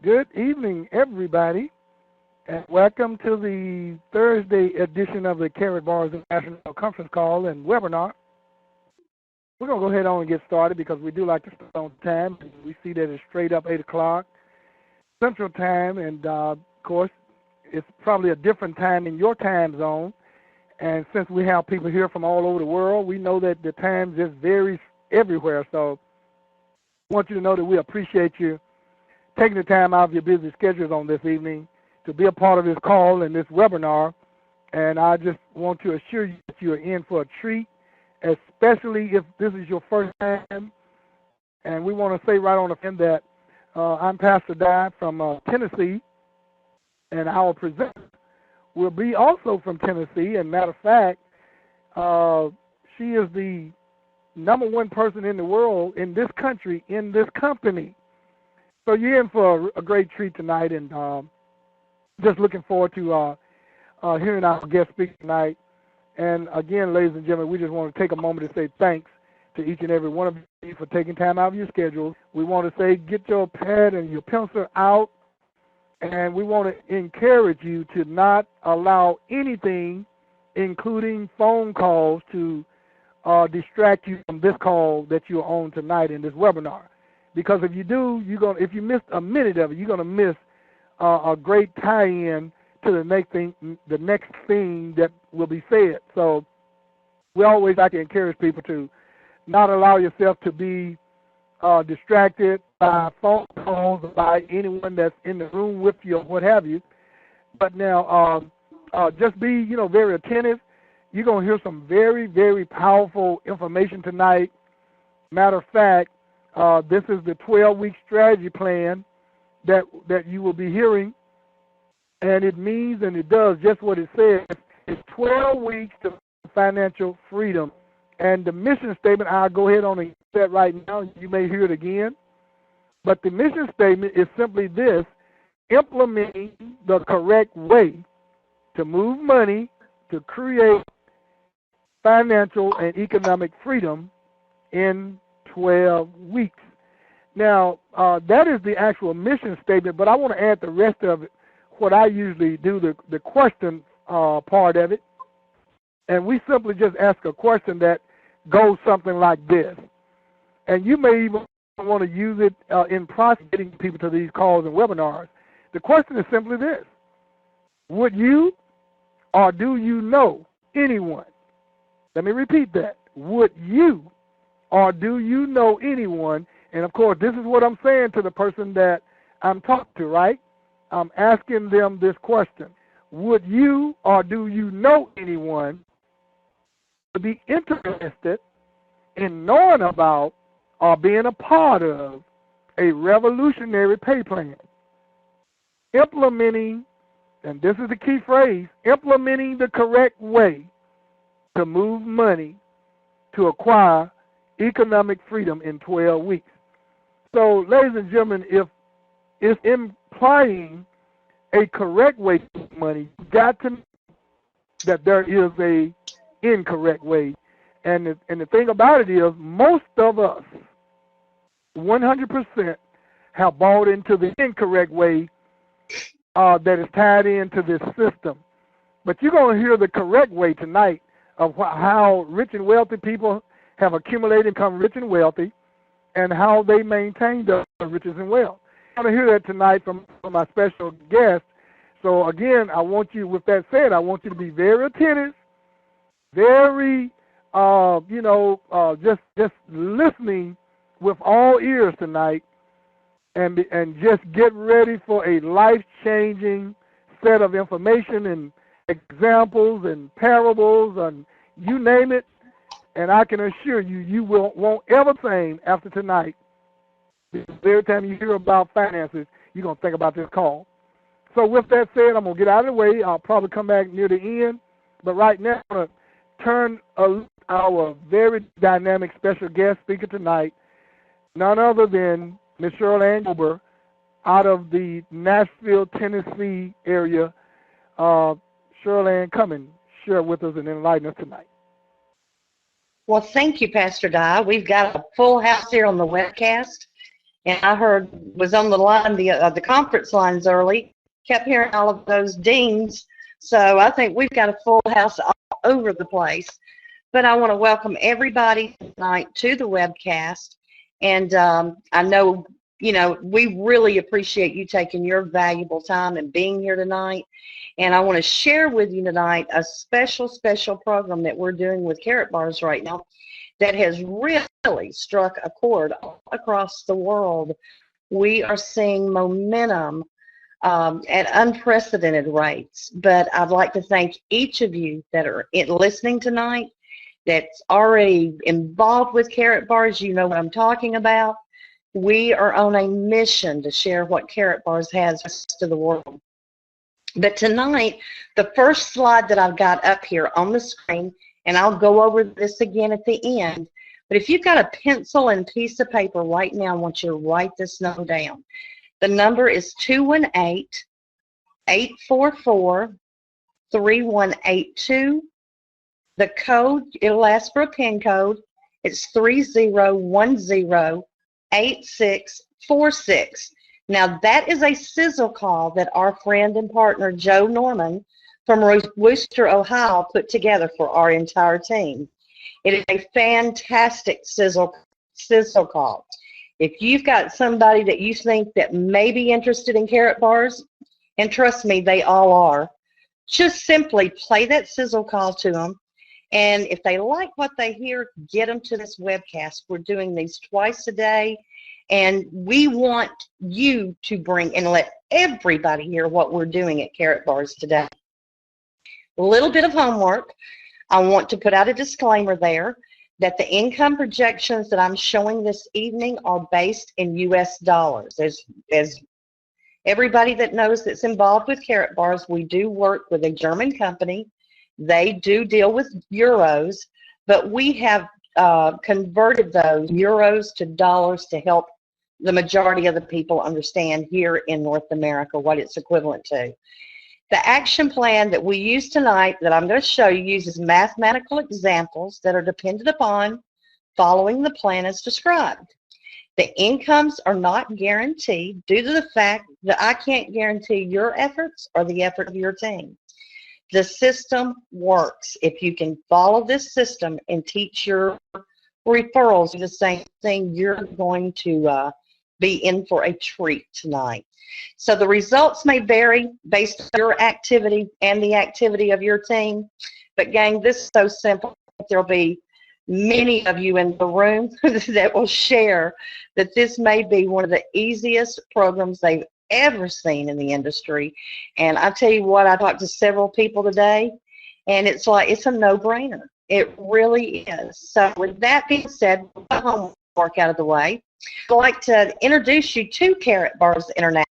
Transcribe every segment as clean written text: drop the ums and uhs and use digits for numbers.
Good evening, everybody, and welcome to the Thursday edition of the Karatbars National Conference Call and Webinar. We're going to go ahead on and get started because we do like to start on time. We see that it's straight up 8 o'clock Central Time, and of course, it's probably a different time in your time zone. And since we have people here from all over the world, we know that the time just varies everywhere. So I want you to know that we appreciate you taking the time out of your busy schedules on this evening to be a part of this call and this webinar. And I just want to assure you that you are in for a treat, especially if this is your first time. And we want to say right on the end that I'm Pastor Di from Tennessee, and our presenter will be also from Tennessee. And matter of fact, she is the #1 person in the world, in this country, in this company. So you're in for a great treat tonight, and just looking forward to hearing our guest speak tonight. And again, ladies and gentlemen, we just want to take a moment to say thanks to each and every one of you for taking time out of your schedules. We want to say get your pad and your pencil out, and we want to encourage you to not allow anything, including phone calls, to distract you from this call that you're on tonight in this webinar. Because if you do, if you missed a minute of it, you're going to miss a great tie-in to the next thing that will be said. So we always like to encourage people to not allow yourself to be distracted by phone calls or by anyone that's in the room with you or what have you. But now just be, very attentive. You're going to hear some very, very powerful information tonight. Matter of fact, this is the 12-week strategy plan that you will be hearing, and it means and it does just what it says. It's 12 weeks to financial freedom. And the mission statement, I'll go ahead on and get that right now. You may hear it again. But the mission statement is simply this: implementing the correct way to move money to create financial and economic freedom in 12 weeks. Now, that is the actual mission statement, but I want to add the rest of it, what I usually do, the question part of it. And we simply just ask a question that goes something like this. And you may even want to use it in getting people to these calls and webinars. The question is simply this: would you or do you know anyone? Let me repeat that. Would you or do you know anyone? And of course, this is what I'm saying to the person that I'm talking to, right? I'm asking them this question: would you or do you know anyone to be interested in knowing about or being a part of a revolutionary pay plan? Implementing, and this is the key phrase, implementing the correct way to move money to acquire economic freedom in 12 weeks. So, ladies and gentlemen, if it's implying a correct way to move money, you've got to know that there is a incorrect way. And the thing about it is, most of us, 100%, have bought into the incorrect way that is tied into this system. But you're going to hear the correct way tonight of how rich and wealthy people have accumulated and become rich and wealthy, and how they maintain the riches and wealth. I'm going to hear that tonight from my special guest. So again, I want you, with that said, I want you to be very attentive, very, just listening with all ears tonight, and just get ready for a life-changing set of information and examples and parables and you name it. And I can assure you, you won't ever same after tonight. Every time you hear about finances, you're going to think about this call. So with that said, I'm going to get out of the way. I'll probably come back near the end. But right now, I'm going to turn our very dynamic special guest speaker tonight, none other than Ms. Cherylanne Gober, out of the Nashville, Tennessee area. Cherylanne, come and share with us and enlighten us tonight. Well, thank you, Pastor Di. We've got a full house here on the webcast, and I was on the line, the conference lines early, kept hearing all of those dings. So I think we've got a full house all over the place. But I want to welcome everybody tonight to the webcast. And I know, we really appreciate you taking your valuable time and being here tonight. And I want to share with you tonight a special program that we're doing with Karatbars right now that has really struck a chord all across the world. We are seeing momentum at unprecedented rates. But I'd like to thank each of you that are listening tonight, that's already involved with Karatbars. You know what I'm talking about. We are on a mission to share what Karatbars has to the world. But tonight, the first slide that I've got up here on the screen, and I'll go over this again at the end, but if you've got a pencil and piece of paper right now, I want you to write this number down. The number is 218-844-3182. The code, it'll ask for a PIN code. It's 30108646. Now, that is a sizzle call that our friend and partner, Joe Norman, from Wooster, Ohio, put together for our entire team. It is a fantastic sizzle call. If you've got somebody that you think that may be interested in Karatbars, and trust me, they all are, just simply play that sizzle call to them. And if they like what they hear, get them to this webcast. We're doing these twice a day, and we want you to bring and let everybody hear what we're doing at Karatbars today. A little bit of homework. I want to put out a disclaimer there that the income projections that I'm showing this evening are based in U.S. dollars. As everybody that knows that's involved with Karatbars, we do work with a German company. They do deal with euros, but we have converted those euros to dollars to help the majority of the people understand here in North America what it's equivalent to. The action plan that we use tonight that I'm going to show you uses mathematical examples that are dependent upon following the plan as described. The incomes are not guaranteed due to the fact that I can't guarantee your efforts or the effort of your team. The system works. If you can follow this system and teach your referrals the same thing, you're going to be in for a treat tonight. So the results may vary based on your activity and the activity of your team. But gang, this is so simple. There'll be many of you in the room that will share that this may be one of the easiest programs they've ever seen in the industry. And I tell you what, I talked to several people today, and it's like it's a no-brainer. It really is. So with that being said, the homework out of the way, I'd like to introduce you to Karatbars International.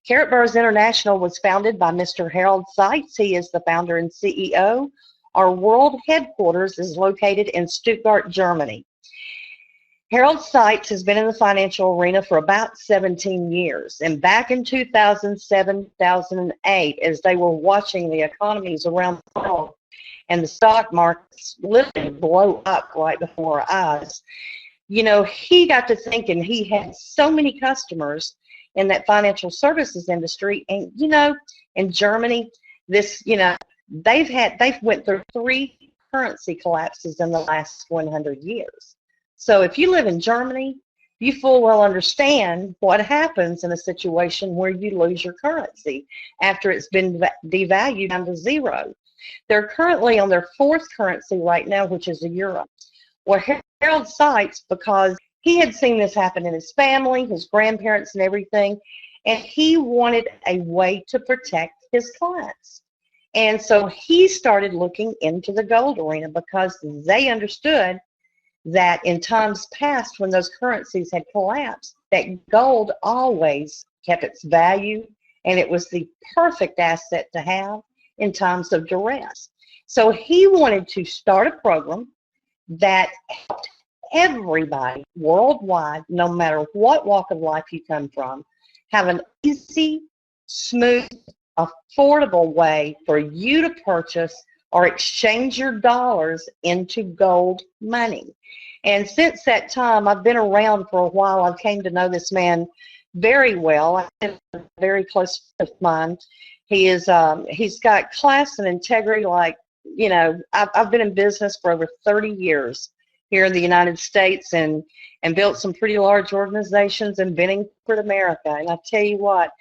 Karatbars International was founded by Mr. Harold Seitz. He is the founder and CEO. Our world headquarters is located in Stuttgart, Germany. Harold Seitz has been in the financial arena for about 17 years. And back in 2007, 2008, as they were watching the economies around the world and the stock markets literally blow up right before our eyes, he got to thinking he had so many customers in that financial services industry. And, in Germany, they've went through 3 currency collapses in the last 100 years. So if you live in Germany, you full well understand what happens in a situation where you lose your currency after it's been devalued down to 0. They're currently on their 4th currency right now, which is the euro. Well, Harold Seitz, because he had seen this happen in his family, his grandparents and everything, and he wanted a way to protect his clients. And so he started looking into the gold arena because they understood that in times past when those currencies had collapsed, that gold always kept its value, and it was the perfect asset to have in times of duress. So he wanted to start a program that helped everybody worldwide, no matter what walk of life you come from, have an easy, smooth, affordable way for you to purchase or exchange your dollars into gold money. And since that time, I've been around for a while. I've came to know this man very well. He's a very close friend of mine. He is, he's got class and integrity like, you know, I've been in business for over 30 years here in the United States and built some pretty large organizations and been in corporate America. And I tell you what,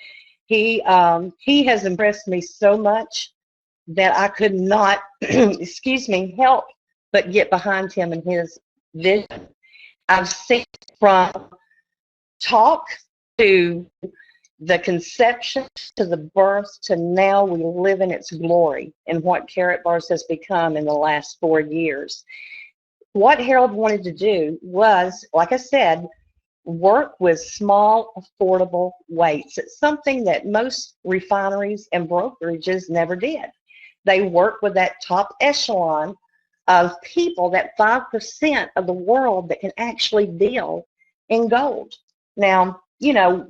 he has impressed me so much that I could not, excuse me, help but get behind him and his vision. I've seen from talk to the conception to the birth to now we live in its glory and what Karatbars has become in the last 4 years. What Harold wanted to do was, like I said, work with small, affordable weights. It's something that most refineries and brokerages never did. They work with that top echelon of people, that 5% of the world that can actually deal in gold. Now, you know,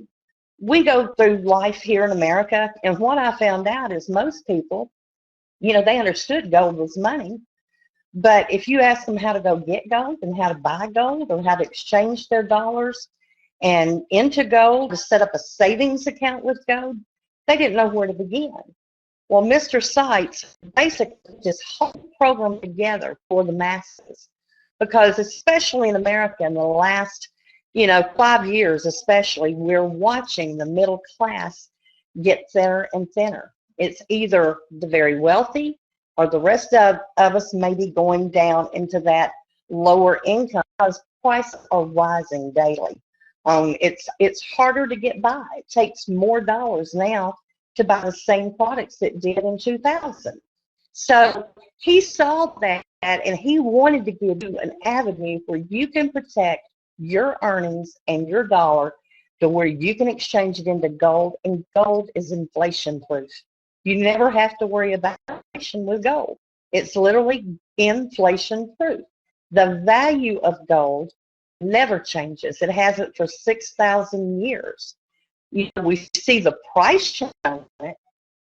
we go through life here in America, and what I found out is most people, you know, they understood gold was money, but if you ask them how to go get gold and how to buy gold or how to exchange their dollars and into gold, to set up a savings account with gold, they didn't know where to begin. Well, Mr. Seitz basically put this whole program together for the masses because especially in America in the last, you know, 5 years especially, we're watching the middle class get thinner and thinner. It's either the very wealthy or the rest of us may be going down into that lower income because prices are rising daily. It's harder to get by. It takes more dollars now to buy the same products it did in 2000. So he saw that and he wanted to give you an avenue where you can protect your earnings and your dollar to where you can exchange it into gold, and gold is inflation proof. You never have to worry about inflation with gold. It's literally inflation proof. The value of gold never changes. It hasn't for 6,000 years. You know, we see the price change on it,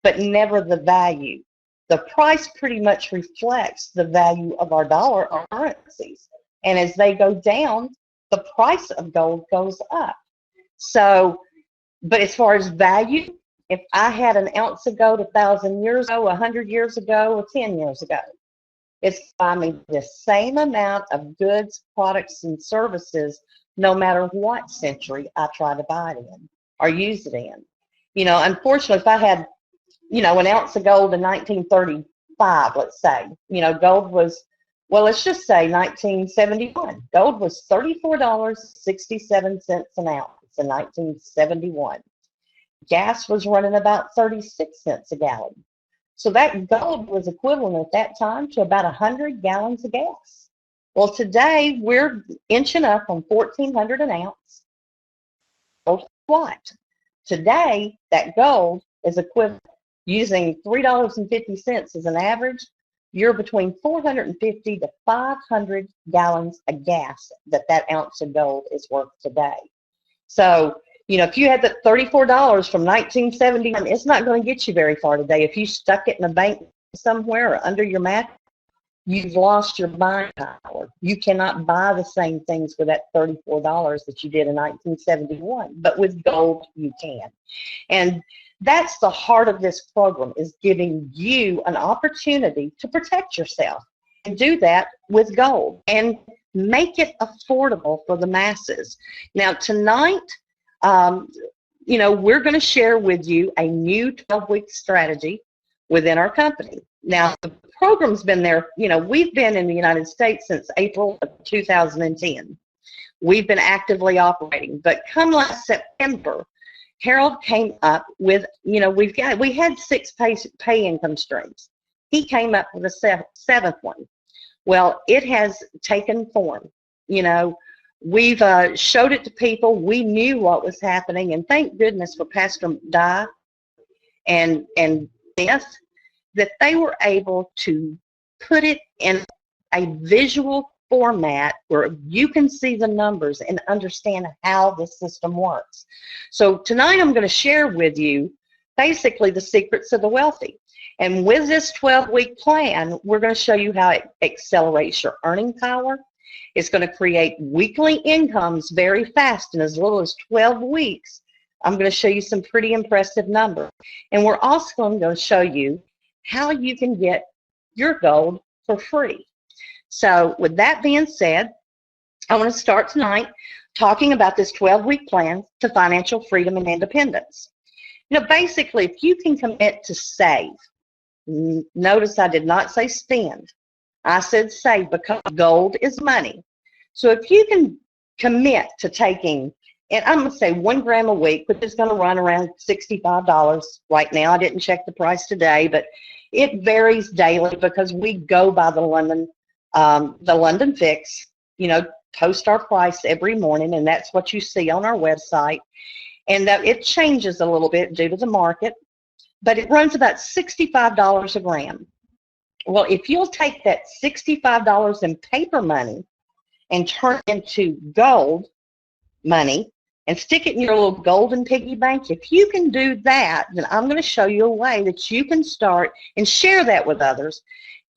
but never the value. The price pretty much reflects the value of our dollar or currencies. And as they go down, the price of gold goes up. So, but as far as value, if I had an ounce of gold 1,000 years ago, 100 years ago, or 10 years ago, it's buying me the same amount of goods, products, and services no matter what century I try to buy it in or use it in. You know, unfortunately, if I had, you know, an ounce of gold in 1935, let's say, you know, gold was, well, let's just say 1971. Gold was $34.67 an ounce in 1971. Gas was running about 36 cents a gallon. So that gold was equivalent at that time to about 100 gallons of gas. Well, today we're inching up on $1,400 an ounce. Gold what? Today, that gold is equivalent, using $3.50 as an average, you're between 450 to 500 gallons of gas that ounce of gold is worth today. So, you know, if you had that $34 from 1971, it's not going to get you very far today. If you stuck it in a bank somewhere or under your mat, you've lost your buying power. You cannot buy the same things with that $34 that you did in 1971, but with gold you can. And that's the heart of this program, is giving you an opportunity to protect yourself and do that with gold and make it affordable for the masses. Now tonight, you know, we're going to share with you a new 12-week strategy within our company. Now, the program's been there, you know, we've been in the United States since April of 2010. We've been actively operating, but come last September, Harold came up with, you know, we had 6 pay income streams. He came up with a 7th one. Well, it has taken form. You know, we've showed it to people. We knew what was happening, and thank goodness for Pastor Di and Beth, that they were able to put it in a visual format where you can see the numbers and understand how the system works. So tonight I'm going to share with you basically the secrets of the wealthy. And with this 12-week plan, we're going to show you how it accelerates your earning power. It's going to create weekly incomes very fast in as little as 12 weeks. I'm going to show you some pretty impressive numbers. And we're also going to show you how you can get your gold for free. So with that being said, I want to start tonight talking about this 12-week plan to financial freedom and independence. You know, basically, if you can commit to save, notice I did not say spend. I said save because gold is money. So if you can commit to taking, and I'm going to say 1 gram a week, which is going to run around $65 right now. I didn't check the price today, but it varies daily because we go by the London Fix, you know, post our price every morning, and that's what you see on our website. And that it changes a little bit due to the market, but it runs about $65 a gram. Well, if you'll take that $65 in paper money and turn it into gold money and stick it in your little golden piggy bank, if you can do that, then I'm going to show you a way that you can start and share that with others.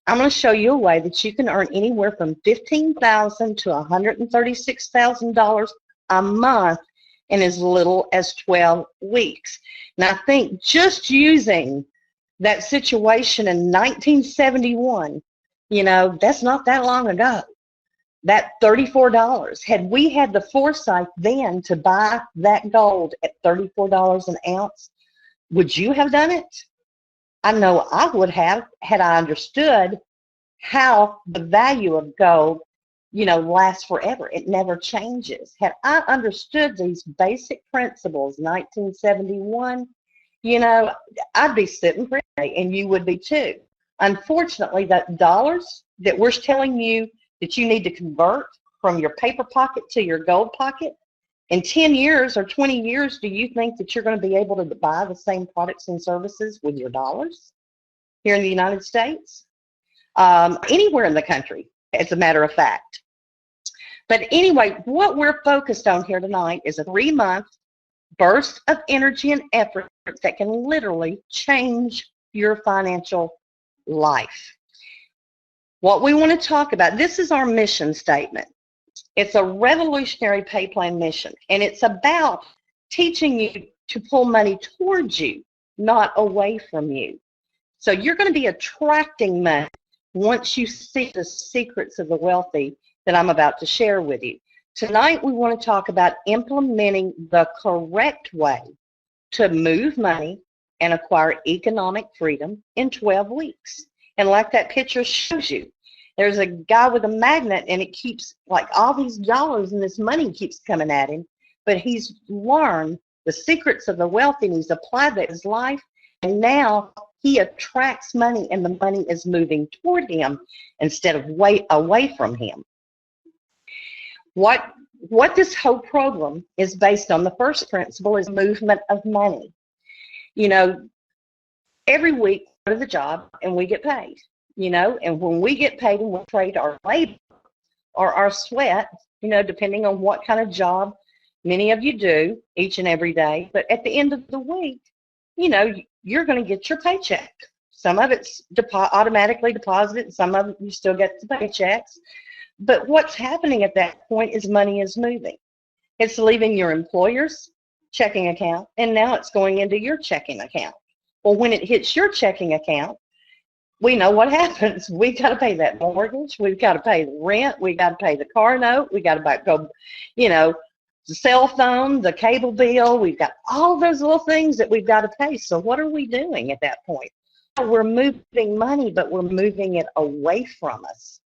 I'm going to show you a way that you can earn anywhere from $15,000 to $136,000 a month in as little as 12 weeks. Now, I think just using that situation in 1971, you know, that's not that long ago. That $34, had we had the foresight then to buy that gold at $34 an ounce, would you have done it? I know I would have, had I understood how the value of gold, you know, lasts forever. It never changes. Had I understood these basic principles, 1971, you know, I'd be sitting pretty, and you would be too. Unfortunately, that dollars that we're telling you that you need to convert from your paper pocket to your gold pocket, in 10 years or 20 years, do you think that you're going to be able to buy the same products and services with your dollars here in the United States? Anywhere in the country, as a matter of fact. But anyway, what we're focused on here tonight is a 3-month burst of energy and effort that can literally change your financial life. What we want to talk about, this is our mission statement. It's a revolutionary pay plan mission, and it's about teaching you to pull money towards you, not away from you. So you're going to be attracting money once you see the secrets of the wealthy that I'm about to share with you. Tonight we want to talk about implementing the correct way to move money and acquire economic freedom in 12 weeks. And like that picture shows you, there's a guy with a magnet, and it keeps, like, all these dollars and this money keeps coming at him, but he's learned the secrets of the wealthy, and he's applied that in his life, and now he attracts money, and the money is moving toward him instead of away from him. What this whole program is based on, the first principle is movement of money. You know, every week we go to the job and we get paid, you know, and when we get paid and we trade our labor or our sweat, you know, depending on what kind of job many of you do each and every day, but at the end of the week, you know, you're going to get your paycheck. Some of it's automatically deposited, and some of it you still get the paychecks. But what's happening at that point is money is moving. It's leaving your employer's checking account, and now it's going into your checking account. Well, when it hits your checking account, we know what happens. We've got to pay that mortgage. We've got to pay the rent. We've got to pay the car note. We've got to go, you know, the cell phone, the cable bill. We've got all those little things that we've got to pay. So what are we doing at that point? We're moving money, but we're moving it away from us.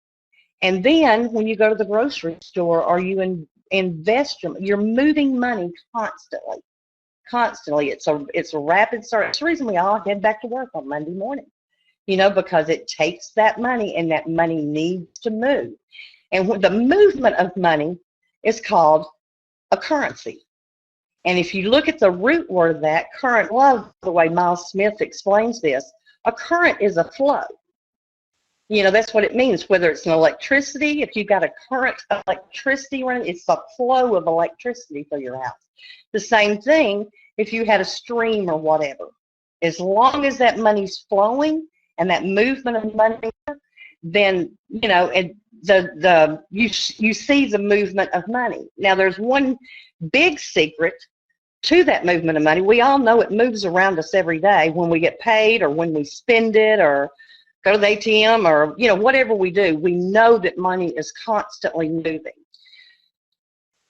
And then when you go to the grocery store or you invest, you're moving money constantly. Constantly. It's a rapid start. It's the reason we all head back to work on Monday morning, you know, because it takes that money, and that money needs to move. And the movement of money is called a currency. And if you look at the root word of that, current, love the way Miles Smith explains this, a current is a flow. You know, that's what it means, whether it's an electricity, if you've got a current of electricity running, it's a flow of electricity through your house. The same thing if you had a stream or whatever. As long as that money's flowing and that movement of money, then, you know, and you see the movement of money. Now, there's one big secret to that movement of money. We all know it moves around us every day when we get paid or when we spend it or go to the ATM or, whatever we do. We know that money is constantly moving.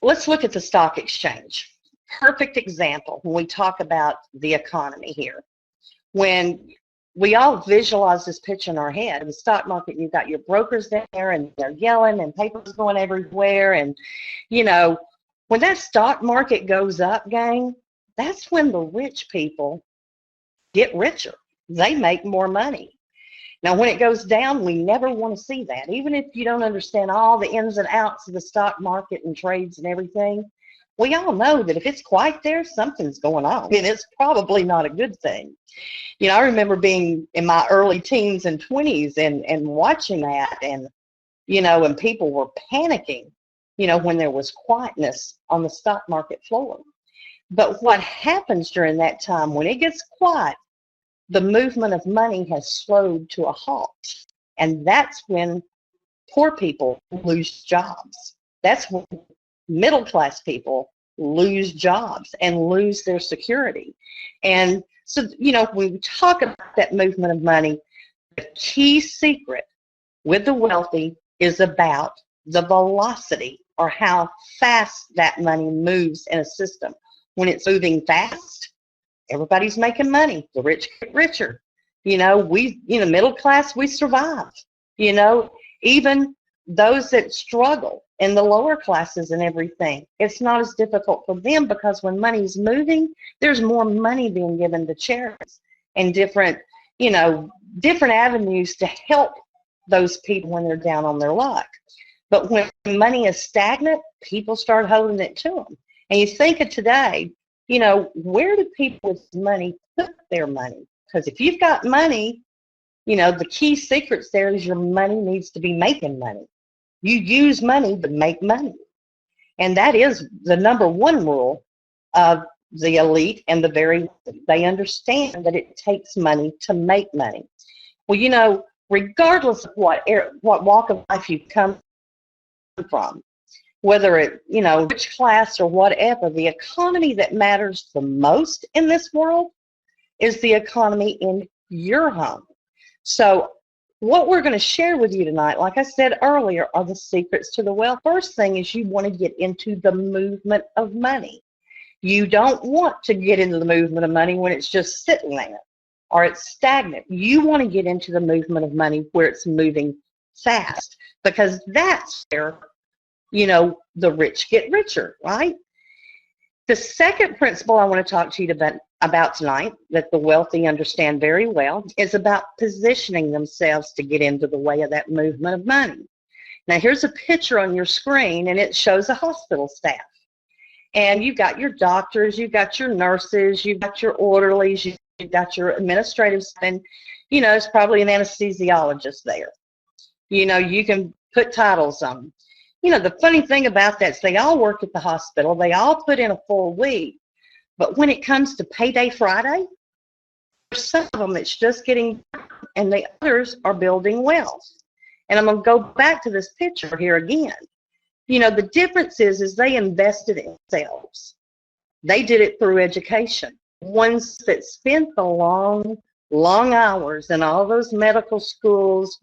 Let's look at the stock exchange. Perfect example when we talk about the economy here. When we all visualize this picture in our head, in the stock market, you've got your brokers there and they're yelling and papers going everywhere. And, when that stock market goes up, gang, that's when the rich people get richer. They make more money. Now, when it goes down, we never want to see that. Even if you don't understand all the ins and outs of the stock market and trades and everything, we all know that if it's quiet there, something's going on, and it's probably not a good thing. I remember being in my early teens and 20s and watching that, and, and people were panicking, when there was quietness on the stock market floor. But what happens during that time, when it gets quiet, the movement of money has slowed to a halt. And that's when poor people lose jobs. That's when middle class people lose jobs and lose their security. And so, when we talk about that movement of money, the key secret with the wealthy is about the velocity, or how fast that money moves in a system. When it's moving fast, everybody's making money. The rich get richer. Middle class, we survive. Even those that struggle in the lower classes and everything, it's not as difficult for them, because when money's moving, there's more money being given to charities and different avenues to help those people when they're down on their luck. But when money is stagnant, people start holding it to them. And you think of today, where do people with money put their money? Because if you've got money, the key secrets there is your money needs to be making money. You use money to make money. And that is the number one rule of the elite and they understand that it takes money to make money. Well, regardless of what walk of life you come from, whether it, which class or whatever, the economy that matters the most in this world is the economy in your home. So what we're going to share with you tonight, like I said earlier, are the secrets to the wealth. First thing is you want to get into the movement of money. You don't want to get into the movement of money when it's just sitting there or it's stagnant. You want to get into the movement of money where it's moving fast, because that's where, the rich get richer, right? The second principle I want to talk to you about tonight, that the wealthy understand very well, is about positioning themselves to get into the way of that movement of money. Now, here's a picture on your screen, and it shows a hospital staff. And you've got your doctors, you've got your nurses, you've got your orderlies, you've got your administrative staff, and, there's probably an anesthesiologist there. You can put titles on them. The funny thing about that is they all work at the hospital. They all put in a full week. But when it comes to payday Friday, there's some of them that's just getting, and the others are building wealth. And I'm going to go back to this picture here again. The difference is they invested in themselves. They did it through education. Ones that spent the long hours in all those medical schools,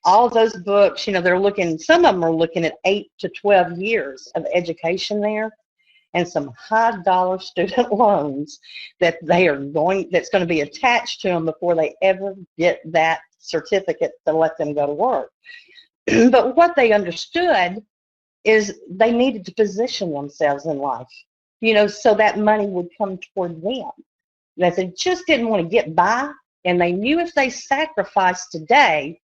all those books, they're looking, some of them are looking at 8 to 12 years of education there, and some high dollar student loans that's going to be attached to them before they ever get that certificate to let them go to work. But what they understood is they needed to position themselves in life, so that money would come toward them. That they just didn't want to get by, and they knew if they sacrificed today,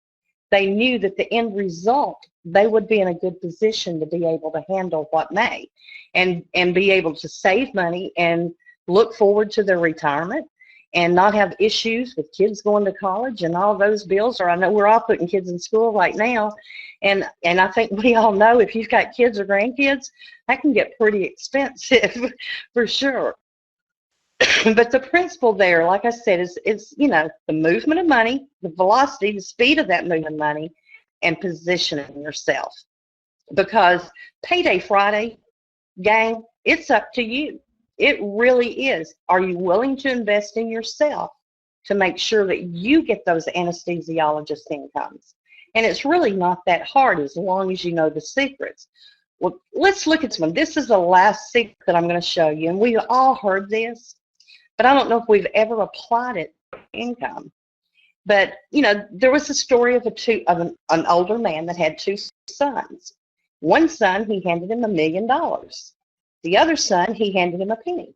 they knew that the end result, they would be in a good position to be able to handle what may, and be able to save money and look forward to their retirement and not have issues with kids going to college and all those bills. Or I know we're all putting kids in school right now, and I think we all know if you've got kids or grandkids, that can get pretty expensive for sure. But the principle there, like I said, is the movement of money, the velocity, the speed of that movement of money, and positioning yourself. Because Payday Friday, gang, it's up to you. It really is. Are you willing to invest in yourself to make sure that you get those anesthesiologist incomes? And it's really not that hard as long as you know the secrets. Well, let's look at some. This is the last secret that I'm going to show you. And we've all heard this, but I don't know if we've ever applied it to income. But, you know, there was a story of an older man that had two sons. One son, he handed him $1 million. The other son, he handed him a penny.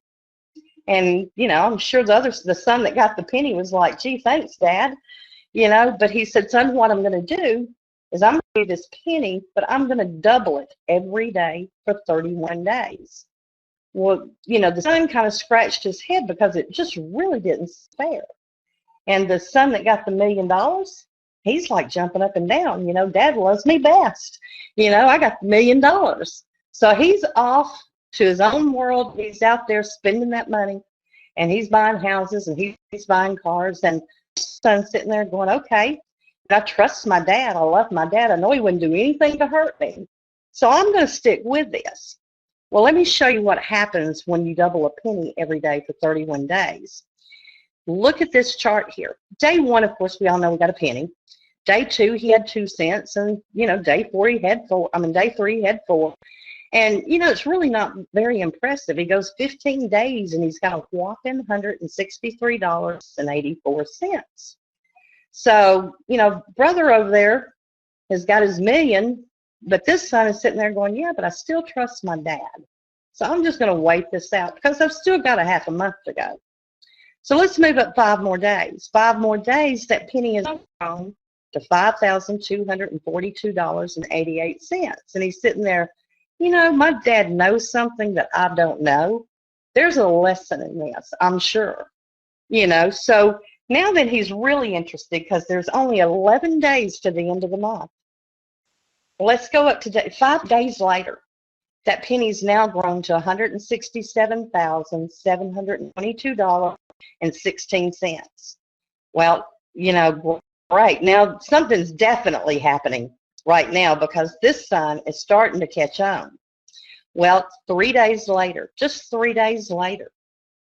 And, you know, I'm sure the son that got the penny was like, gee, thanks, Dad. You know, but he said, son, what I'm going to do is I'm going to do this penny, but I'm going to double it every day for 31 days. Well, you know, the son kind of scratched his head because it just really didn't fair. And the son that got the $1 million, he's like jumping up and down. You know, Dad loves me best. You know, I got the $1 million. So he's off to his own world. He's out there spending that money, and he's buying houses, and he's buying cars. And the son's sitting there going, okay, I trust my dad. I love my dad. I know he wouldn't do anything to hurt me. So I'm going to stick with this. Well, let me show you what happens when you double a penny every day for 31 days. Look at this chart here. Day one, of course, we all know we got a penny. Day two, he had 2 cents, and you know, day three, he had 4. And you know, it's really not very impressive. He goes 15 days, and he's got a whopping $163.84. So, you know, brother over there has got his $1 million, but this son is sitting there going, yeah, but I still trust my dad. So I'm just going to wait this out because I've still got a half a month to go. So let's move up 5 more days. 5 more days, that penny is grown to $5,242.88. And he's sitting there, you know, my dad knows something that I don't know. There's a lesson in this, I'm sure. You know, so now that he's really interested, because there's only 11 days to the end of the month. Let's go up to 5 days later. That penny's now grown to $167,722.16. Well, you know, right now something's definitely happening right now because this son is starting to catch on. Well, 3 days later, just 3 days later,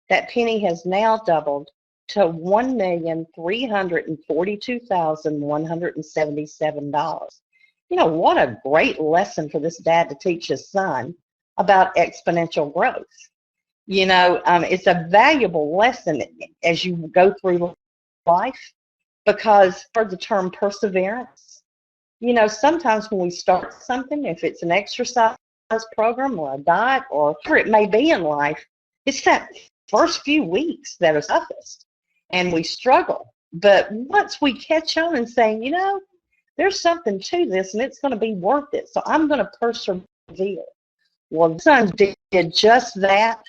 that penny has now doubled to $1,342,177. You know, what a great lesson for this dad to teach his son about exponential growth. You know, it's a valuable lesson as you go through life because for the term perseverance, you know, sometimes when we start something, if it's an exercise program or a diet or whatever it may be in life, it's that first few weeks that are toughest and we struggle. But once we catch on and saying, you know, there's something to this and it's going to be worth it, so I'm going to persevere. Well, the son did just that,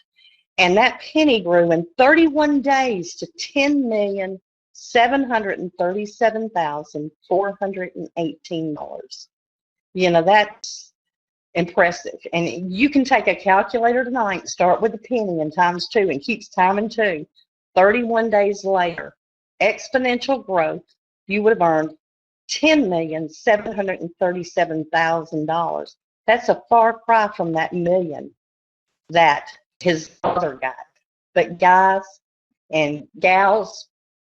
and that penny grew in 31 days to $10,737,418. You know, that's impressive. And you can take a calculator tonight, start with a penny and times 2 and keeps timing 2. 31 days later, exponential growth, you would have earned $10,737,000. That's a far cry from that $1 million that his father got. But guys and gals,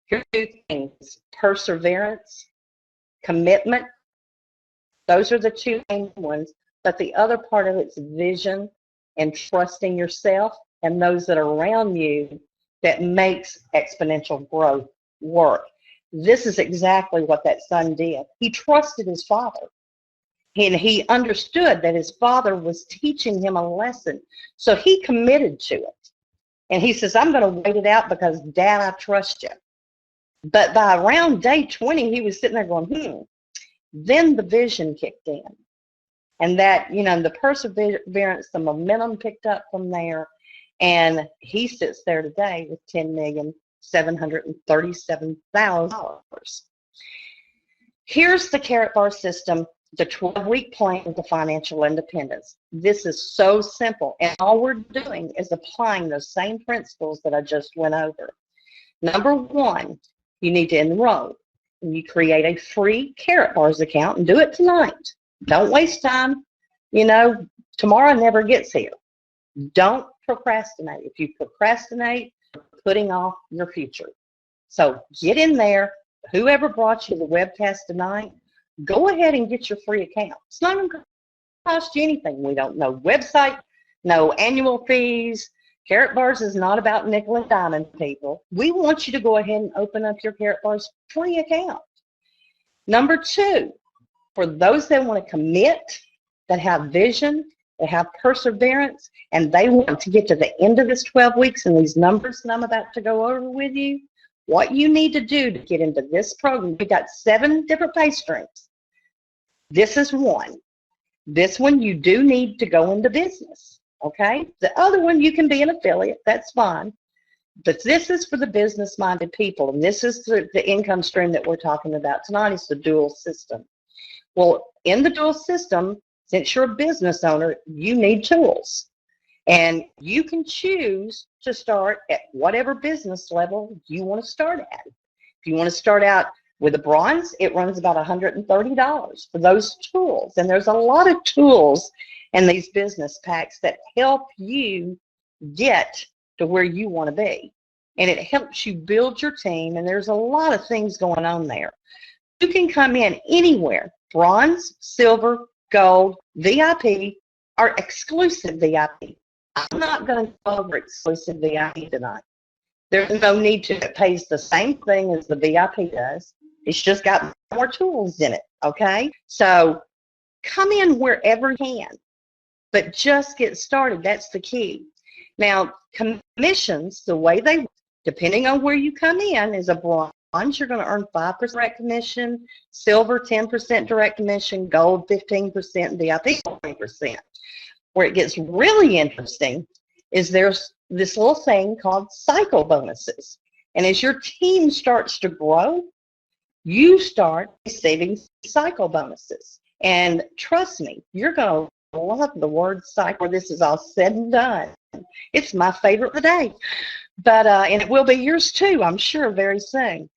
here's 2 things: perseverance, commitment. Those are the 2 main ones. But the other part of it's vision and trusting yourself and those that are around you that makes exponential growth work. This is exactly what that son did. He trusted his father. And he understood that his father was teaching him a lesson. So he committed to it. And he says, I'm going to wait it out because, Dad, I trust you. But by around day 20, he was sitting there going, Then the vision kicked in. And that, you know, the perseverance, the momentum picked up from there. And he sits there today with $10,737,000. Here's the Karatbars system, the 12-week plan to financial independence. This is so simple, and all we're doing is applying those same principles that I just went over. Number 1, you need to enroll. and you create a free Karatbars account, and do it tonight. Don't waste time. You know, tomorrow never gets here. Don't procrastinate. If you procrastinate, you're putting off your future. So get in there. Whoever brought you the webcast tonight, go ahead and get your free account. It's not going to cost you anything. We don't know website, no annual fees. Karatbars is not about nickel and diamond, people. We want you to go ahead and open up your Karatbars free account. Number two, for those that want to commit, that have vision, that have perseverance, and they want to get to the end of this 12 weeks and these numbers that I'm about to go over with you, what you need to do to get into this program, we've got 7 different pay streams. This is one. This one you do need to go into business, okay? The other one you can be an affiliate, that's fine. But this is for the business-minded people, and this is the income stream that we're talking about tonight. Is the dual system. Well, in the dual system, since you're a business owner, you need tools. And you can choose to start at whatever business level you want to start at. If you want to start out with a bronze, it runs about $130 for those tools. And there's a lot of tools in these business packs that help you get to where you want to be. And it helps you build your team, and there's a lot of things going on there. You can come in anywhere, bronze, silver, gold, VIP, or exclusive VIP. I'm not going to go over exclusive VIP tonight. There's no need to. It pays the same thing as the VIP does. It's just got more tools in it, okay? So come in wherever you can, but just get started. That's the key. Now, commissions, the way they, depending on where you come in, is a bronze, you're going to earn 5% direct commission, silver 10% direct commission, gold 15%, and VIP 20%. Where it gets really interesting is there's this little thing called cycle bonuses. And as your team starts to grow, you start receiving cycle bonuses. And trust me, you're going to love the word cycle when this is all said and done. It's my favorite today. But, and it will be yours too, I'm sure, very soon.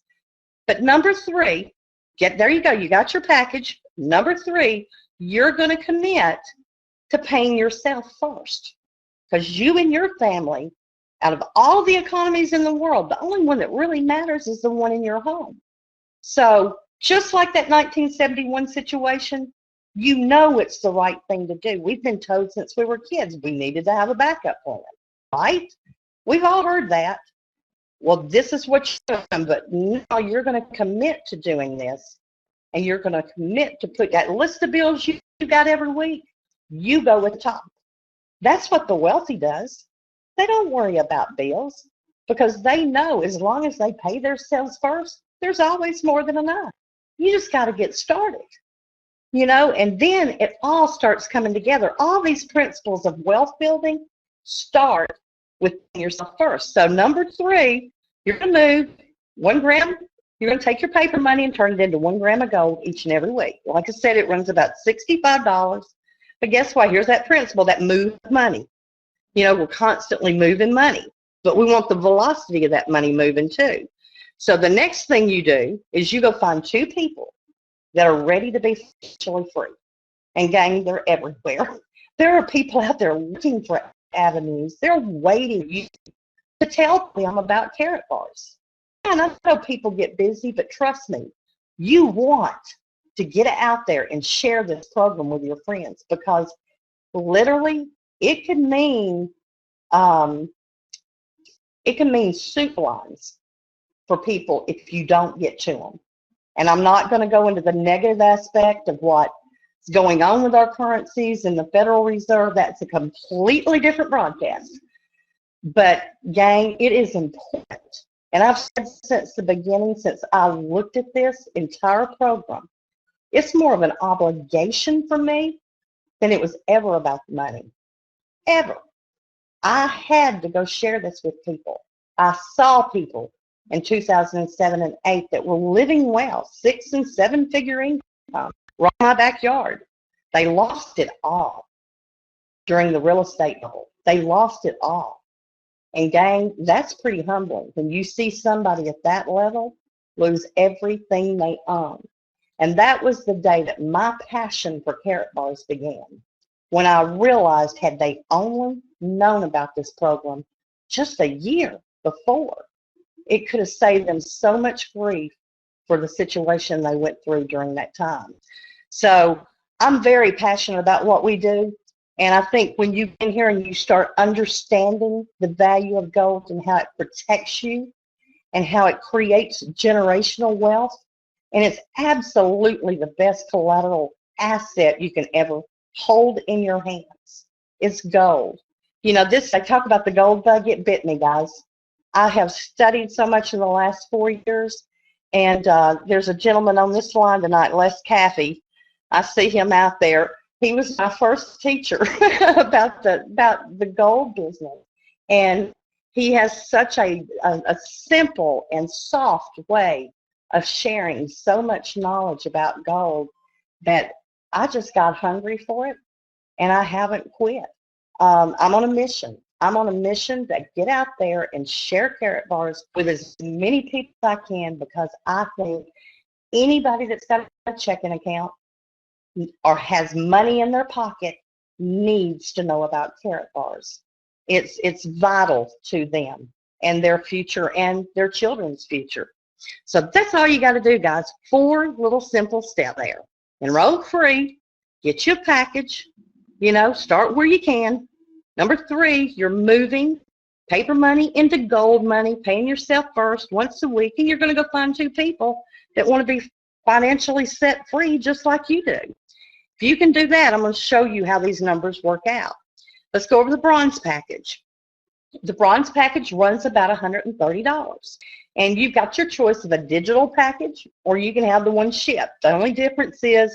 But number 3, there you go, you got your package. Number 3, you're going to commit to paying yourself first. Because you and your family, out of all the economies in the world, the only one that really matters is the one in your home. So just like that 1971 situation, you know it's the right thing to do. We've been told since we were kids we needed to have a backup plan, right? We've all heard that. Well, this is what you're doing, but now you're going to commit to doing this, and you're going to commit to put that list of bills you got every week, you go at the top. That's what the wealthy does. They don't worry about bills because they know as long as they pay themselves first, there's always more than enough. You just got to get started, you know, and then it all starts coming together. All these principles of wealth building start with yourself first. So number 3, you're going to move 1 gram. You're going to take your paper money and turn it into 1 gram of gold each and every week. Like I said, it runs about $65. But guess what? Here's that principle that moves money. You know, we're constantly moving money, but we want the velocity of that money moving too. So the next thing you do is you go find 2 people that are ready to be financially free. And gang, they're everywhere. There are people out there looking for avenues. They're waiting to tell them about Karatbars. And I know people get busy, but trust me, you want to get it out there and share this program with your friends, because literally it can mean soup lines for people if you don't get to them. And I'm not going to go into the negative aspect of what's going on with our currencies and the Federal Reserve. That's a completely different broadcast. But gang, it is important. And I've said since the beginning, since I looked at this entire program, it's more of an obligation for me than it was ever about the money. Ever. I had to go share this with people. I saw people in 2007 and 8 that were living well, 6- and 7-figure income, right in my backyard. They lost it all during the real estate bubble. They lost it all. And gang, that's pretty humbling. When you see somebody at that level lose everything they own. And that was the day that my passion for Karatbars began, when I realized, had they only known about this program just a year before, it could have saved them so much grief for the situation they went through during that time. So I'm very passionate about what we do. And I think when you get in here and you start understanding the value of gold and how it protects you and how it creates generational wealth, and it's absolutely the best collateral asset you can ever hold in your hands. It's gold. You know, I talk about the gold bug, it bit me, guys. I have studied so much in the last 4 years, and there's a gentleman on this line tonight, Les Caffey. I see him out there. He was my first teacher about the gold business, and he has such a simple and soft way of sharing so much knowledge about gold that I just got hungry for it, and I haven't quit. I'm on a mission. I'm on a mission to get out there and share Karatbars with as many people as I can, because I think anybody that's got a checking account or has money in their pocket needs to know about Karatbars. It's vital to them and their future and their children's future. So that's all you got to do, guys. 4 little simple steps there. Enroll free, get you a package, you know, start where you can. Number 3, you're moving paper money into gold money, paying yourself first once a week, and you're going to go find 2 people that want to be financially set free just like you do. If you can do that, I'm going to show you how these numbers work out. Let's go over the bronze package. The bronze package runs about $130. And you've got your choice of a digital package, or you can have the one shipped. The only difference is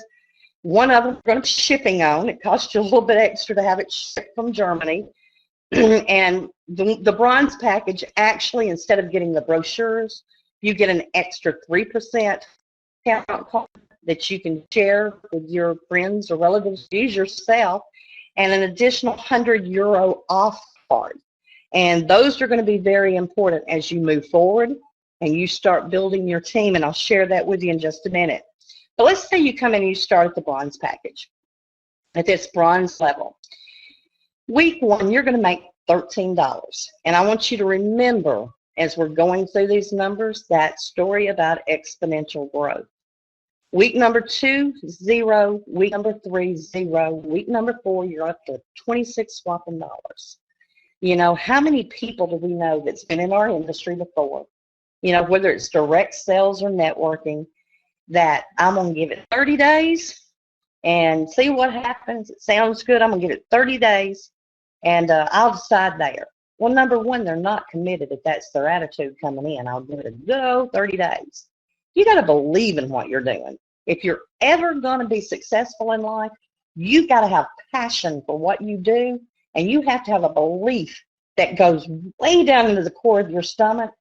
one of them is going to be shipping on. It costs you a little bit extra to have it shipped from Germany. And the bronze package, actually, instead of getting the brochures, you get an extra 3% discount card that you can share with your friends or relatives, use yourself, and an additional €100 off card. And those are going to be very important as you move forward and you start building your team, and I'll share that with you in just a minute. But let's say you come in and you start at the bronze package, at this bronze level. Week 1, you're going to make $13. And I want you to remember, as we're going through these numbers, that story about exponential growth. Week number 2, 0. Week number 3, 0. Week number 4, you're up to 26 swapping dollars. You know, how many people do we know that's been in our industry before? You know, whether it's direct sales or networking, that I'm going to give it 30 days and see what happens. It sounds good. I'm going to give it 30 days and I'll decide there. Well, number 1, they're not committed if that's their attitude coming in. I'll give it a good old 30 days. You got to believe in what you're doing. If you're ever going to be successful in life, you got to have passion for what you do, and you have to have a belief that goes way down into the core of your stomach.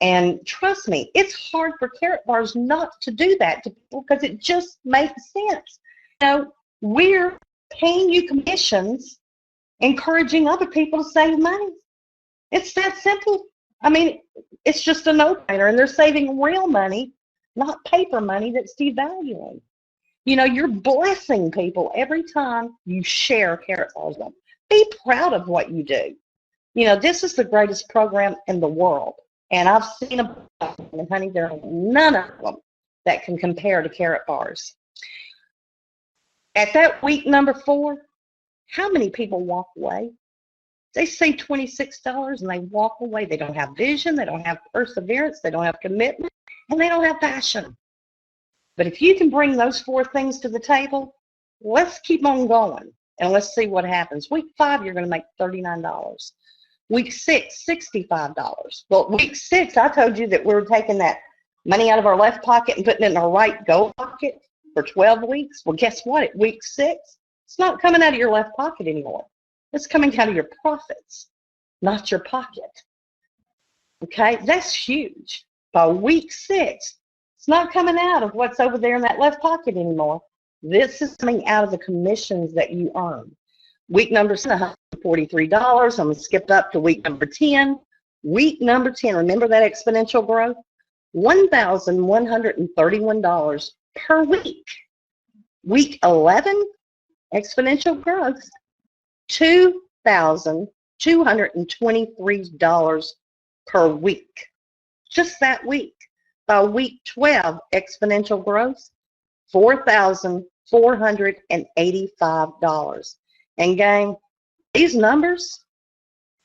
And trust me, it's hard for Karatbars not to do that to people, because it just makes sense. You know, we're paying you commissions, encouraging other people to save money. It's that simple. I mean, it's just a no-brainer, and they're saving real money, not paper money that's devaluing. You know, you're blessing people every time you share Karatbars with them. Be proud of what you do. You know, this is the greatest program in the world. And I've seen them, and honey, there are none of them that can compare to Karatbars. At that week number 4, how many people walk away? They say $26 and they walk away. They don't have vision, they don't have perseverance, they don't have commitment, and they don't have passion. But if you can bring those 4 things to the table, let's keep on going and let's see what happens. Week 5, you're going to make $39. Week 6, $65. Well, week 6, I told you that we were taking that money out of our left pocket and putting it in our right gold pocket for 12 weeks. Well, guess what? At week 6, it's not coming out of your left pocket anymore. It's coming out of your profits, not your pocket. Okay? That's huge. By week 6, it's not coming out of what's over there in that left pocket anymore. This is coming out of the commissions that you earn. Week number 7, $143. I'm going to skip up to week number 10. Week number 10, remember that exponential growth? $1,131 per week. Week 11, exponential growth, $2,223 per week. Just that week. By week 12, exponential growth, $4,485. And gang, these numbers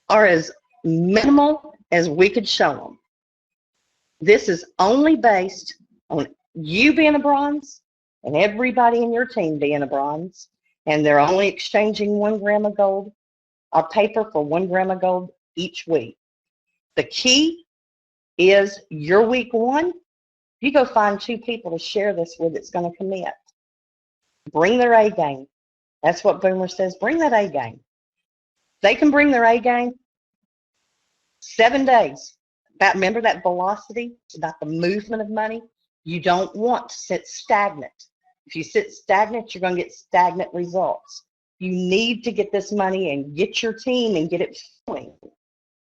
are as minimal as we could show them. This is only based on you being a bronze and everybody in your team being a bronze, and they're only exchanging 1 gram of gold or paper for 1 gram of gold each week. The key is your week 1, you go find 2 people to share this with that's going to commit. Bring their A game. That's what Boomer says. Bring that A game. They can bring their A game. 7 days. Remember that velocity, about the movement of money? You don't want to sit stagnant. If you sit stagnant, you're going to get stagnant results. You need to get this money and get your team and get it flowing.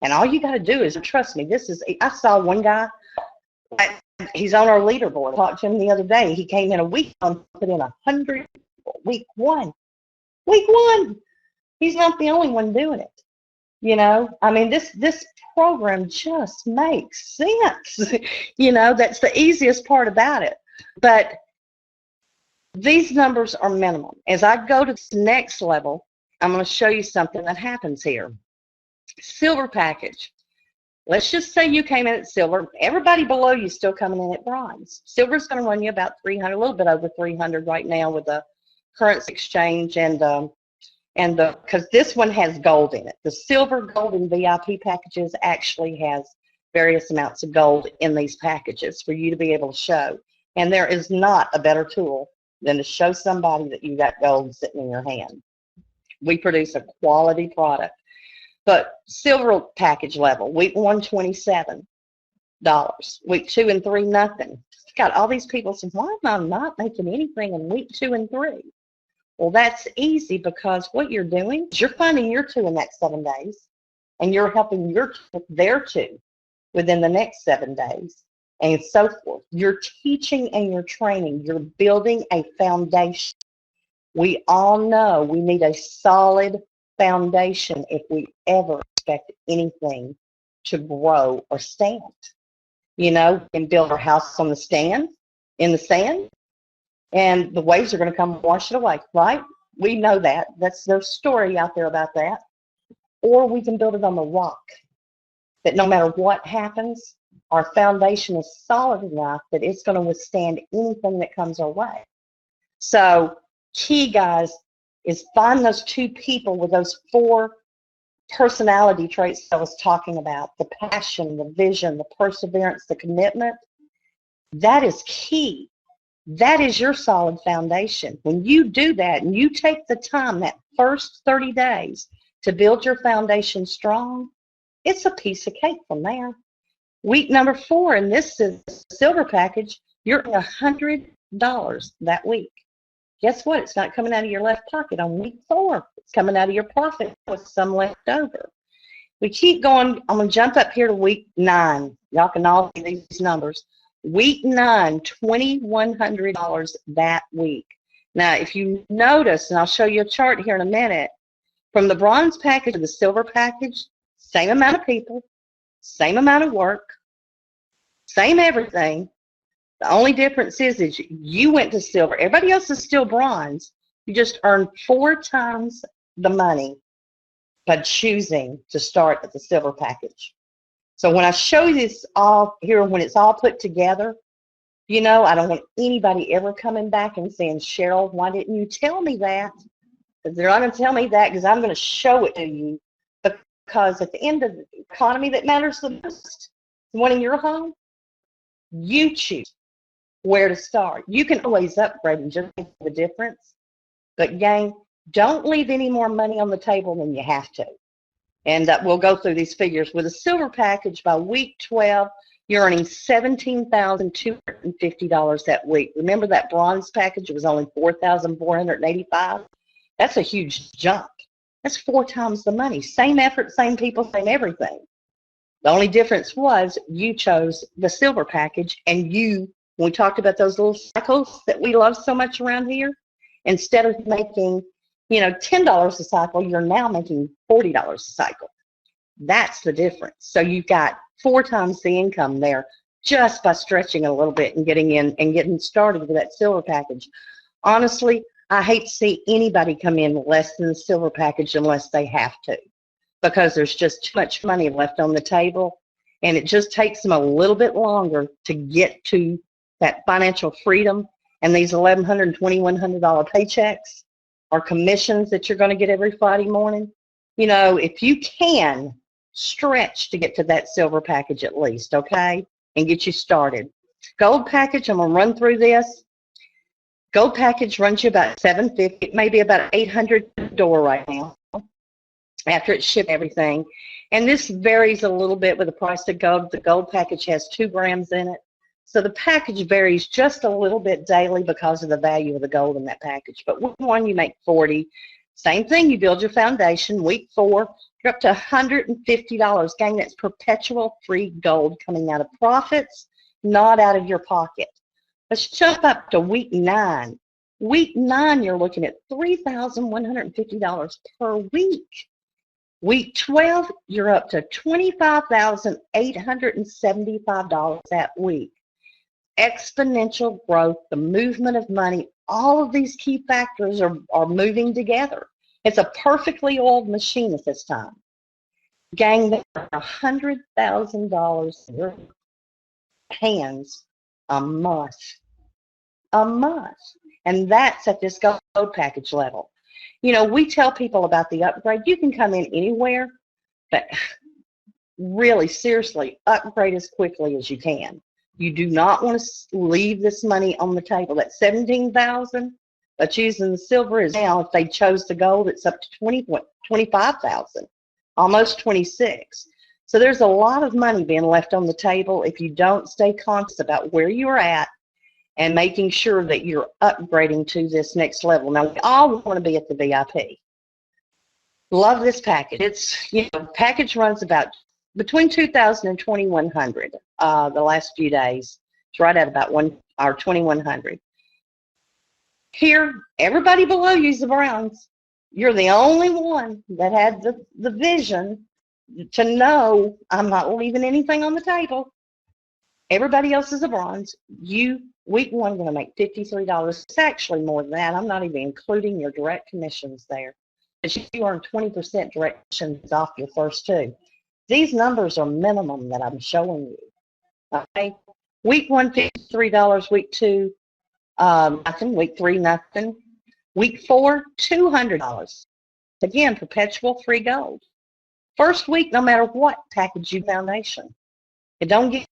And all you got to do is, trust me, I saw one guy, he's on our leaderboard. I talked to him the other day. He came in a week and put in 100, week 1. Week 1. He's not the only one doing it. You know, I mean, this program just makes sense. You know, that's the easiest part about it. But these numbers are minimum. As I go to the next level, I'm going to show you something that happens here. Silver package. Let's just say you came in at silver. Everybody below you is still coming in at bronze. Silver is going to run you about 300, a little bit over 300 right now with the currency exchange and because this one has gold in it. The silver, gold, and VIP packages actually has various amounts of gold in these packages for you to be able to show. And there is not a better tool than to show somebody that you got gold sitting in your hand. We produce a quality product. But silver package level, week 1, $27. Week 2 and 3, nothing. Got all these people saying, why am I not making anything in week 2 and 3? Well, that's easy because what you're doing is you're finding your 2 in that 7 days, and you're helping their 2 within the next 7 days, and so forth. You're teaching and you're training. You're building a foundation. We all know we need a solid foundation if we ever expect anything to grow or stand. You know, we can build our house on the stand, in the sand, and the waves are going to come and wash it away, right? We know that. There's a story out there about that. Or we can build it on the rock, that no matter what happens, our foundation is solid enough that it's going to withstand anything that comes our way. So, key, guys, is find those 2 people with those 4 personality traits I was talking about, the passion, the vision, the perseverance, the commitment. That is key. That is your solid foundation. When you do that and you take the time, that first 30 days, to build your foundation strong, it's a piece of cake from there. Week number 4, and this is silver package, you're $100 that week. Guess what? It's not coming out of your left pocket on week 4. It's coming out of your profit with some left over. We keep going. I'm going to jump up here to week 9. Y'all can all see these numbers. Week 9, $2,100 that week. Now, if you notice, and I'll show you a chart here in a minute, from the bronze package to the silver package, same amount of people, same amount of work, same everything. The only difference is you went to silver. Everybody else is still bronze. You just earned 4 times the money by choosing to start at the silver package. So when I show you this all here, when it's all put together, you know, I don't want anybody ever coming back and saying, Cheryl, why didn't you tell me that? Because they're not going to tell me that because I'm going to show it to you. Because at the end of the economy that matters the most, the one in your home, you choose where to start. You can always upgrade and just make the difference. But gang, don't leave any more money on the table than you have to. And we'll go through these figures. With a silver package, by week 12, you're earning $17,250 that week. Remember that bronze package, it was only $4,485? That's a huge jump. That's 4 times the money. Same effort, same people, same everything. The only difference was you chose the silver package, and when we talked about those little cycles that we love so much around here, instead of making, $10 a cycle, you're now making $40 a cycle. That's the difference. So you've got 4 times the income there just by stretching a little bit and getting in and getting started with that silver package. Honestly, I hate to see anybody come in less than the silver package unless they have to, because there's just too much money left on the table, and it just takes them a little bit longer to get to that financial freedom. And these $1,100 and $2,100 paychecks or commissions that you're going to get every Friday morning, if you can stretch to get to that silver package at least, okay, and get you started. Gold package, I'm going to run through this. Gold package runs you about $750, it may be about $800 a door right now after it's shipped everything. And this varies a little bit with the price of gold. The gold package has 2 grams in it. So the package varies just a little bit daily because of the value of the gold in that package. But week 1, you make $40. Same thing, you build your foundation. Week 4, you're up to $150. Gang, that's perpetual free gold coming out of profits, not out of your pocket. Let's jump up to week 9. Week 9, you're looking at $3,150 per week. Week 12, you're up to $25,875 that week. Exponential growth, the movement of money, all of these key factors are moving together. It's a perfectly oiled machine at this time. Gang, there are $100,000 in your hands a month. And that's at this gold package level. We tell people about the upgrade. You can come in anywhere, but really, seriously, upgrade as quickly as you can. You do not want to leave this money on the table. That $17,000, but using the silver is now, if they chose the gold, it's up to $25,000, almost $26,000. So there's a lot of money being left on the table if you don't stay conscious about where you're at and making sure that you're upgrading to this next level. Now, we all want to be at the VIP. Love this package. It's, package runs about between $2,000 and $2,100 the last few days. It's right at about $2,100. Here, everybody below you is the bronze. You're the only one that had the vision to know I'm not leaving anything on the table. Everybody else is a bronze. Week 1, going to make $53. It's actually more than that. I'm not even including your direct commissions there. But you earn 20% direct commissions off your first 2. These numbers are minimum that I'm showing you. Okay. Week 1, $53. Week 2, nothing. Week 3, nothing. Week 4, $200. Again, perpetual free gold. First week, no matter what package you foundation. It don't get.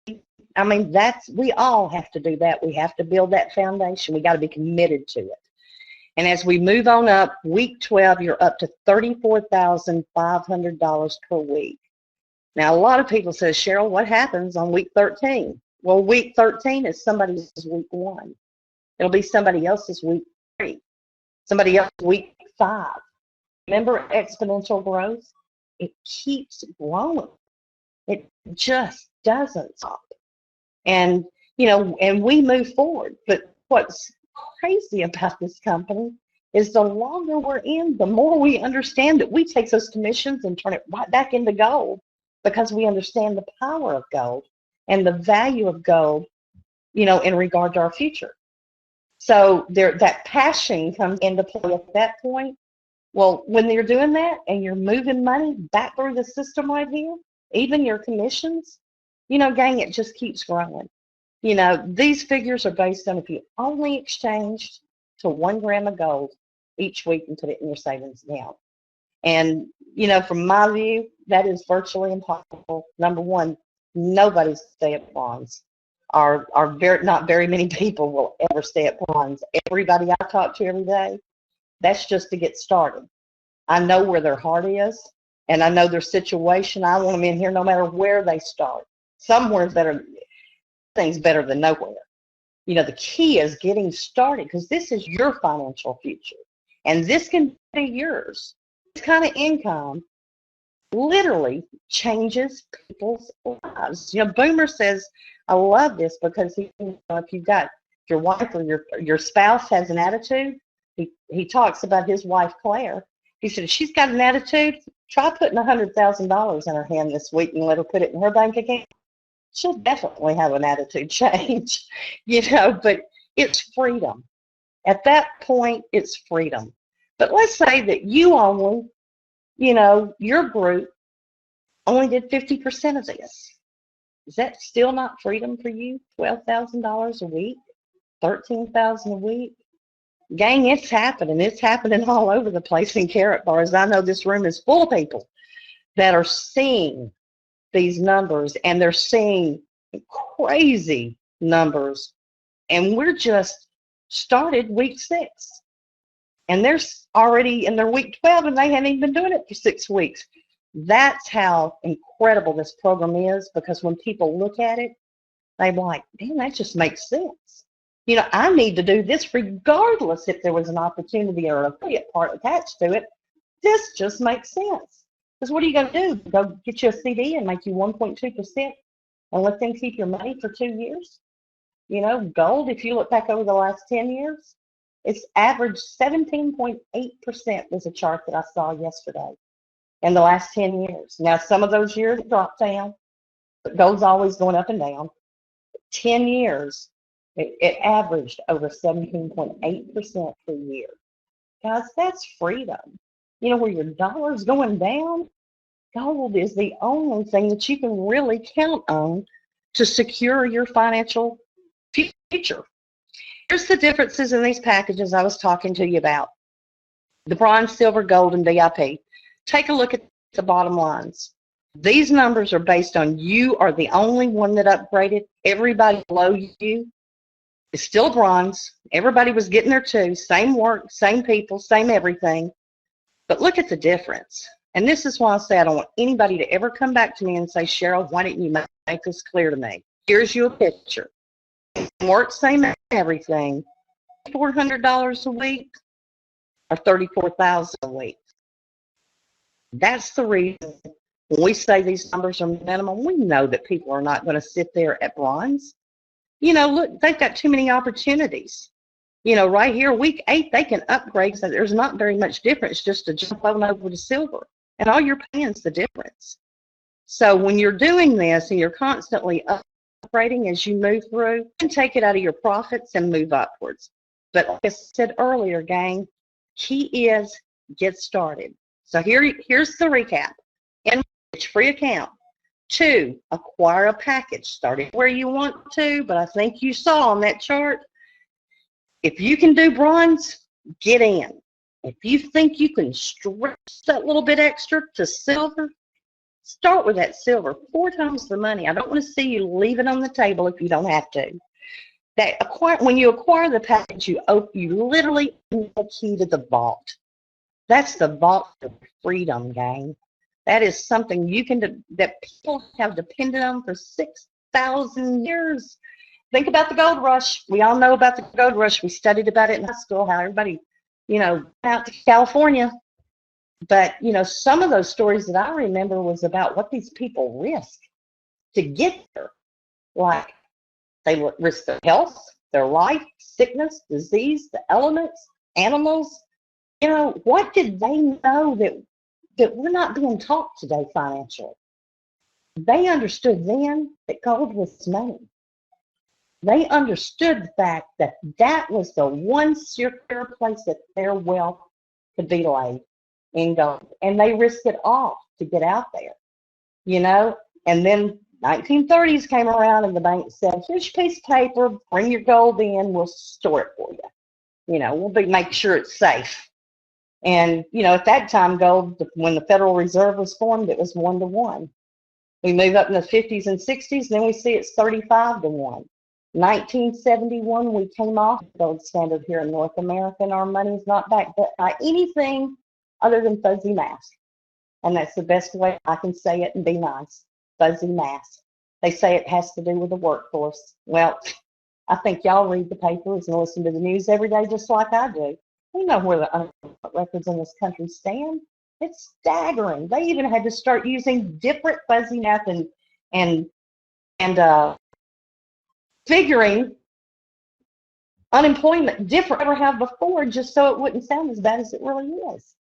We all have to do that. We have to build that foundation. We got to be committed to it. And as we move on up, week 12, you're up to $34,500 per week. Now, a lot of people say, Cheryl, what happens on week 13? Well, week 13 is somebody's week 1. It'll be somebody else's week 3. Somebody else's week 5. Remember exponential growth? It keeps growing. It just doesn't stop. And, and we move forward. But what's crazy about this company is the longer we're in, the more we understand that we take those commissions and turn it right back into gold, because we understand the power of gold and the value of gold, in regard to our future. So that passion comes into play at that point. Well, when you're doing that and you're moving money back through the system right here, even your commissions, gang, it just keeps growing. These figures are based on if you only exchanged to 1 gram of gold each week and put it in your savings account. And, from my view, that is virtually impossible. Number one, nobody's stay at bronze. Not very many people will ever stay at bronze. Everybody I talk to every day, that's just to get started. I know where their heart is, and I know their situation. I want them in here no matter where they start. Somewhere's better. Things better than nowhere. The key is getting started, because this is your financial future, and this can be yours. This kind of income literally changes people's lives. You know, Boomer says, I love this because if you've got your wife or your spouse has an attitude, he talks about his wife, Claire. He said, if she's got an attitude, try putting $100,000 in her hand this week and let her put it in her bank account. She'll definitely have an attitude change, you know, but it's freedom. At that point, it's freedom. But let's say that you only, you know, your group only did 50% of this. Is that still not freedom for you? $12,000 a week, $13,000 a week? Gang, it's happening. It's happening all over the place in Karatbars. I know this room is full of people that are seeing these numbers, and they're seeing crazy numbers. And we're just started week 6. And they're already in their week 12, and they haven't even been doing it for 6 weeks. That's how incredible this program is, because when people look at it, they're like, damn, that just makes sense. You know, I need to do this regardless if there was an opportunity or an affiliate part attached to it. This just makes sense. Because what are you going to do? Go get you a CD and make you 1.2% and let them keep your money for 2 years? You know, gold, if you look back over the last 10 years, it's averaged 17.8% was a chart that I saw yesterday in the last 10 years. Now, some of those years dropped down, but gold's always going up and down. 10 years, it averaged over 17.8% per year. Guys, that's freedom. You know, where your dollar's going down, gold is the only thing that you can really count on to secure your financial future. Here's the differences in these packages I was talking to you about. The bronze, silver, gold, and VIP. Take a look at the bottom lines. These numbers are based on you are the only one that upgraded. Everybody below you is still bronze. Everybody was getting there too. Same work, same people, same everything. But look at the difference. And this is why I say I don't want anybody to ever come back to me and say, Cheryl, why didn't you make this clear to me? Here's your picture. Work, same everything. $400 a week or $34,000 a week. That's the reason when we say these numbers are minimum, we know that people are not going to sit there at bronze. You know, look, they've got too many opportunities. You know, right here, week 8, they can upgrade. So there's not very much difference just to jump on over to silver. And all you're paying is the difference. So when you're doing this and you're constantly upgrading as you move through, you can take it out of your profits and move upwards. But like I said earlier, gang, key is get started. So here's the recap. Free account. 2, acquire a package. Start it where you want to, but I think you saw on that chart, if you can do bronze, get in. If you think you can stretch that little bit extra to silver, start with that silver. 4 times the money. I don't want to see you leave it on the table if you don't have to. When you acquire the package, you literally open the key to the vault. That's the vault of freedom, gang. That is something that people have depended on for 6,000 years. Think about the gold rush. We all know about the gold rush. We studied about it in high school, how everybody, you know, went out to California. But, you know, some of those stories that I remember was about what these people risked to get there. Like, they risked their health, their life, sickness, disease, the elements, animals. You know, what did they know that we're not being taught today financially? They understood then that gold was money. They understood the fact that that was the one secure place that their wealth could be laid in gold. And they risked it all to get out there, you know. And then 1930s came around and the bank said, here's your piece of paper, bring your gold in, we'll store it for you. You know, we'll make sure it's safe. And, you know, at that time, gold, when the Federal Reserve was formed, it was 1-to-1. We move up in the 50s and 60s, then we see it's 35-to-1. 1971, we came off the gold standard here in North America, and our money is not backed by anything other than fuzzy math. And that's the best way I can say it and be nice. Fuzzy math. They say it has to do with the workforce. Well, I think y'all read the papers and listen to the news every day just like I do. We know where the unemployment records in this country stand. It's staggering. They even had to start using different fuzzy math and figuring unemployment different than ever have before, just so it wouldn't sound as bad as it really is.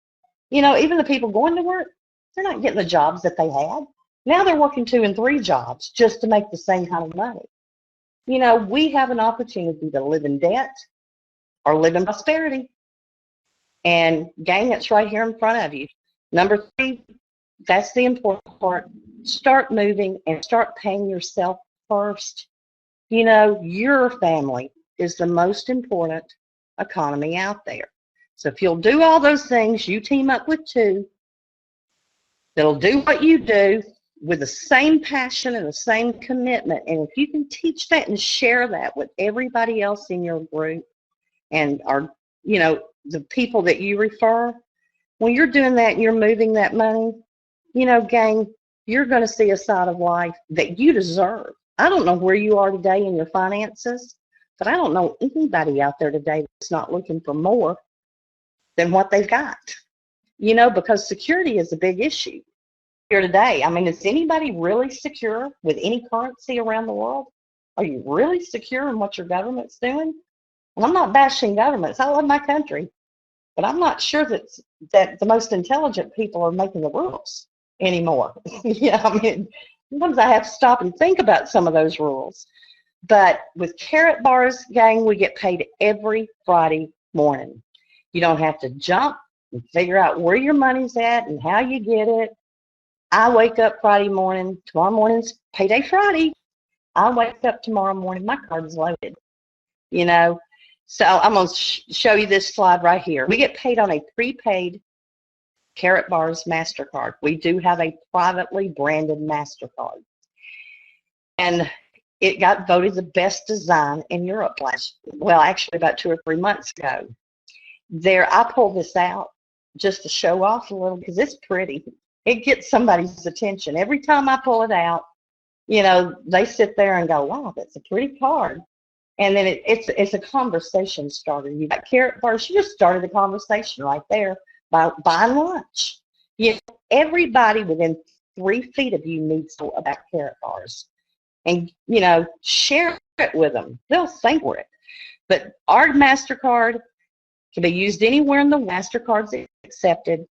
Even the people going to work, they're not getting the jobs that they had. Now they're working 2 and 3 jobs just to make the same kind of money. We have an opportunity to live in debt or live in prosperity. And gang, it's right here in front of you. Number 3, that's the important part. Start moving and start paying yourself first. Your family is the most important economy out there. So if you'll do all those things, you team up with 2 that'll do what you do with the same passion and the same commitment. And if you can teach that and share that with everybody else in your group and the people that you refer, when you're doing that and you're moving that money, gang, you're going to see a side of life that you deserve. I don't know where you are today in your finances, but I don't know anybody out there today that's not looking for more than what they've got, because security is a big issue here today. I mean, is anybody really secure with any currency around the world? Are you really secure in what your government's doing? And I'm not bashing governments. I love my country, but I'm not sure that the most intelligent people are making the rules anymore. I mean, sometimes I have to stop and think about some of those rules. But with Karatbars, gang, we get paid every Friday morning. You don't have to jump and figure out where your money's at and how you get it. I wake up Friday morning. Tomorrow morning's payday Friday. I wake up tomorrow morning, my card's loaded. So I'm going to show you this slide right here. We get paid on a prepaid Karatbars MasterCard. We do have a privately branded MasterCard. And it got voted the best design in Europe actually about 2 or 3 months ago. I pulled this out just to show off a little because it's pretty. It gets somebody's attention. Every time I pull it out, they sit there and go, wow, that's a pretty card. And then it's a conversation starter. You got Karatbars, you just started the conversation right there by buying lunch. Everybody within 3 feet of you needs to know about Karatbars. And, share it with them. They'll thank for it. But our MasterCard can be used anywhere in the MasterCard's accepted.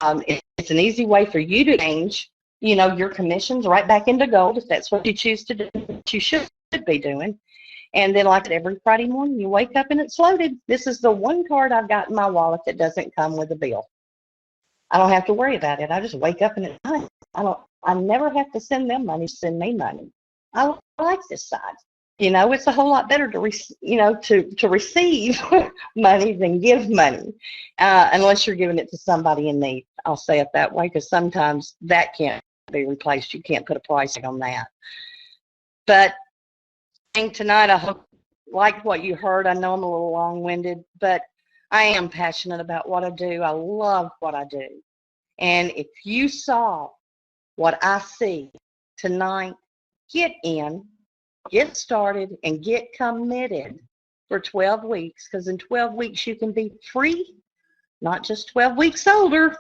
It's an easy way for you to change, your commissions right back into gold if that's what you choose to do, what you should be doing. And then like every Friday morning, you wake up and it's loaded. This is the one card I've got in my wallet that doesn't come with a bill. I don't have to worry about it. I just wake up and it's done. I never have to send them money, send me money. I like this side. It's a whole lot better to receive money than give money, unless you're giving it to somebody in need. I'll say it that way because sometimes that can't be replaced. You can't put a price on that. But tonight, I hope like what you heard. I know I'm a little long-winded, but I am passionate about what I do. I love what I do. And if you saw what I see tonight, get in, get started, and get committed for 12 weeks, because in 12 weeks you can be free, not just 12 weeks older.